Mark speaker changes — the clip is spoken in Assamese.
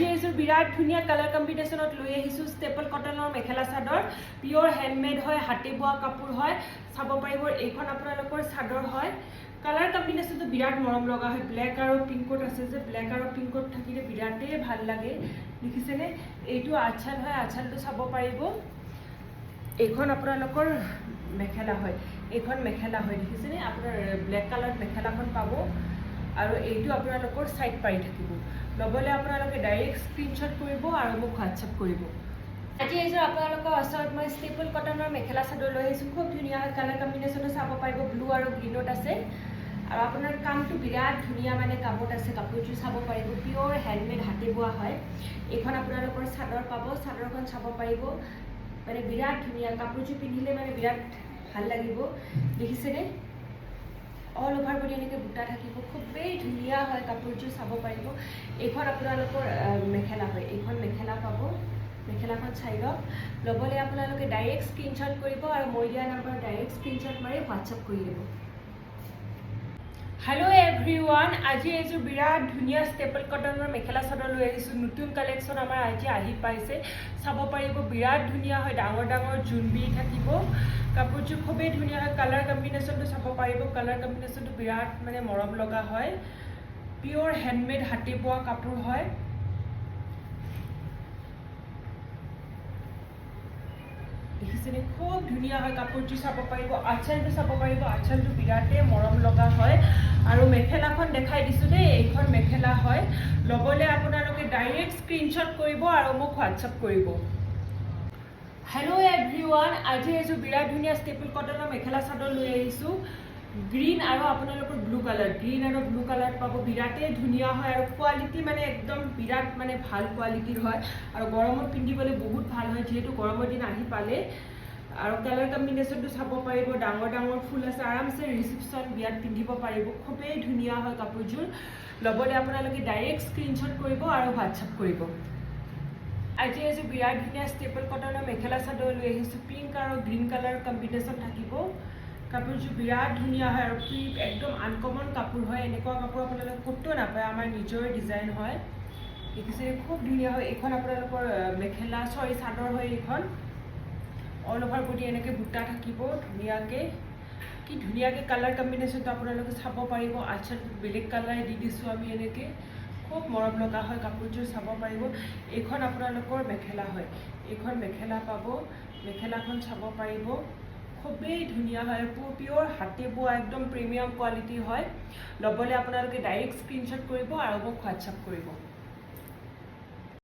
Speaker 1: আজি এযোৰ বিৰাট ধুনীয়া কালাৰ কম্বিনেশ্যনত লৈ আহিছোঁ ষ্টেপল কটনৰ মেখেলা চাদৰ পিয়ৰ হেণ্ডমেড হয় হাতে বোৱা কাপোৰ হয় চাব পাৰিব এইখন আপোনালোকৰ চাদৰ হয় কালাৰ কম্বিনেশ্যনটো বিৰাট মৰম লগা হয় ব্লেক আৰু পিংকত আছে যে ব্লেক আৰু পিংকত থাকিলে বিৰাটেই ভাল লাগে দেখিছেনে এইটো আঁচল হয় আঁচলটো চাব পাৰিব এইখন আপোনালোকৰ মেখেলা হয় এইখন মেখেলা হয় দেখিছেনে আপোনাৰ ব্লেক কালাৰ মেখেলাখন পাব আৰু এইটো আপোনালোকৰ সাইড পাই থাকিব লবলে আপোনালোকে ডাইৰেক্ট স্ক্ৰিনশ্বট কৰিব আৰু মোক হোৱাটছআপ কৰিব আজি এইযোৰ আপোনালোকৰ ওচৰত মই ষ্টেপল কটনৰ মেখেলা চাদৰ লৈ আহিছোঁ খুব ধুনীয়া কালাৰ কম্বিনেশ্যনো চাব পাৰিব ব্লু আৰু গ্ৰীণত আছে আৰু আপোনাৰ কামটো বিৰাট ধুনীয়া মানে কামত আছে কাপোৰটো চাব পাৰিব পিয়ৰ হেণ্ডমেড হাতে বোৱা হয় এইখন আপোনালোকৰ চাদৰ পাব চাদৰখন চাব পাৰিব মানে বিৰাট ধুনীয়া কাপোৰটো পিন্ধিলে মানে বিৰাট ভাল লাগিব দেখিছেনে অল ওভাৰ বডি এনেকৈ বুটা থাকিব খুবেই ধুনীয়া হয় কাপোৰযোৰ চাব পাৰিব এইখন আপোনালোকৰ মেখেলা হয় এইখন মেখেলা পাব মেখেলাখন চাই লওক ল'বলৈ আপোনালোকে ডাইৰেক্ট স্ক্ৰিনশ্বট কৰিব আৰু মই দিয়া নম্বৰ ডাইৰেক্ট স্ক্ৰিনশ্বট মাৰি হোৱাটছআপ কৰি দিব হেল্ল' এভৰিৱান আজি এইযোৰ বিৰাট ধুনীয়া ষ্টেপল কটনৰ মেখেলা চাদৰ লৈ আহিছোঁ নতুন কালেকশ্যন আমাৰ আজি আহি পাইছে চাব পাৰিব বিৰাট ধুনীয়া হয় ডাঙৰ ডাঙৰ জোনবি থাকিব কাপোৰযোৰ খুবেই ধুনীয়া হয় কালাৰ কম্বিনেশ্যনটো চাব পাৰিব কালাৰ কম্বিনেশ্যনটো বিৰাট মানে মৰম লগা হয় পিয়ৰ হেণ্ডমেড হাতে বোৱা কাপোৰ হয় দেখিছেনে খুব ধুনীয়া হয় কাপোৰটো চাব পাৰিব আঁচলটো চাব পাৰিব আঁচলটো বিৰাটেই মৰম লগা হয় আৰু মেখেলাখন দেখাই দিছোঁ দেই এইখন মেখেলা হয় ল'বলৈ আপোনালোকে ডাইৰেক্ট স্ক্ৰিনশ্বট কৰিব আৰু মোক হোৱাটছআপ কৰিব হেল্ল' এভৰিৱান আজি এইযোৰ বিৰাট ধুনীয়া ষ্টেপল কটনৰ মেখেলা চাদৰ লৈ আহিছোঁ গ্ৰীণ আৰু আপোনালোকৰ ব্লু কালাৰ গ্ৰীণ আৰু ব্লু কালাৰ পাব বিৰাটেই ধুনীয়া হয় আৰু কোৱালিটি মানে একদম বিৰাট মানে ভাল কোৱালিটিৰ হয় আৰু গৰমত পিন্ধিবলৈ বহুত ভাল হয় যিহেতু গৰমৰ দিন আহি পালে আৰু কালাৰ কম্বিনেশ্যনটো চাব পাৰিব ডাঙৰ ডাঙৰ ফুল আছে আৰামছে ৰিচিপশ্যন বিয়াত পিন্ধিব পাৰিব খুবেই ধুনীয়া হয় কাপোৰযোৰ ল'বলৈ আপোনালোকে ডাইৰেক্ট স্ক্ৰিনশ্বট কৰিব আৰু হোৱাটছআপ কৰিব আজি এযোৰ বিৰাট ধুনীয়া ষ্টেপল কটনৰ মেখেলা চাদৰ লৈ আহিছোঁ পিংক আৰু গ্ৰীণ কালাৰ কম্বিনেশ্যন থাকিব কাপোৰযোৰ বিৰাট ধুনীয়া হয় আৰু একদম আনকমন কাপোৰ হয় এনেকুৱা কাপোৰ আপোনালোকে ক'তো নাপায় আমাৰ নিজৰ ডিজাইন হয় দেখিছে খুব ধুনীয়া হয় এইখন আপোনালোকৰ মেখেলা চাদৰ হয় এইখন অল ওভাৰ বডি এনেকৈ বুটা থাকিব ধুনীয়াকৈ কি ধুনীয়াকৈ কালাৰ কম্বিনেশ্যনটো আপোনালোকে চাব পাৰিব আঁচলটো বেলেগ কালাৰ দি দিছোঁ আমি এনেকৈ খুব মৰম লগা হয় কাপোৰযোৰ চাব পাৰিব এইখন আপোনালোকৰ মেখেলা হয় এইখন মেখেলা পাব মেখেলাখন চাব পাৰিব খুবেই ধুনীয়া হয় পিয়ৰ হাতে বোৱা একদম প্ৰিমিয়াম কোৱালিটি হয় ল'বলৈ আপোনালোকে ডাইৰেক্ট স্ক্ৰিনশ্বট কৰিব আৰু মোক হোৱাটছআপ কৰিব